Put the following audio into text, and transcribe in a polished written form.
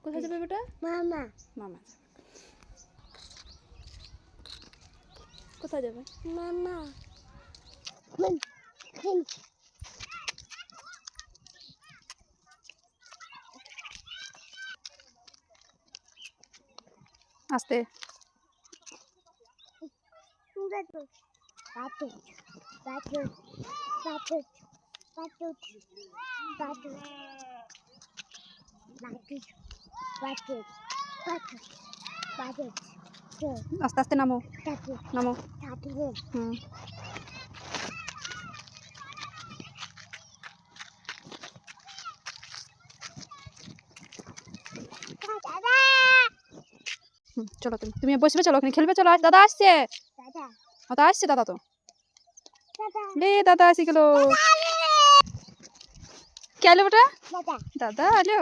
কোথায় যাবে বেটা? মামা মামা যাবে। কোথায় যাবে? মামা আস্তে। আস্তে আস্তে নামো, নামো। হুম। চলো তুমি বসবে, চলো ওখানে খেলবে, চলো। দাদা আসছে, দাদা আসছে, দাদা তো লে দাদা আসি গেল। কে আলো বেটা? দাদা আলো।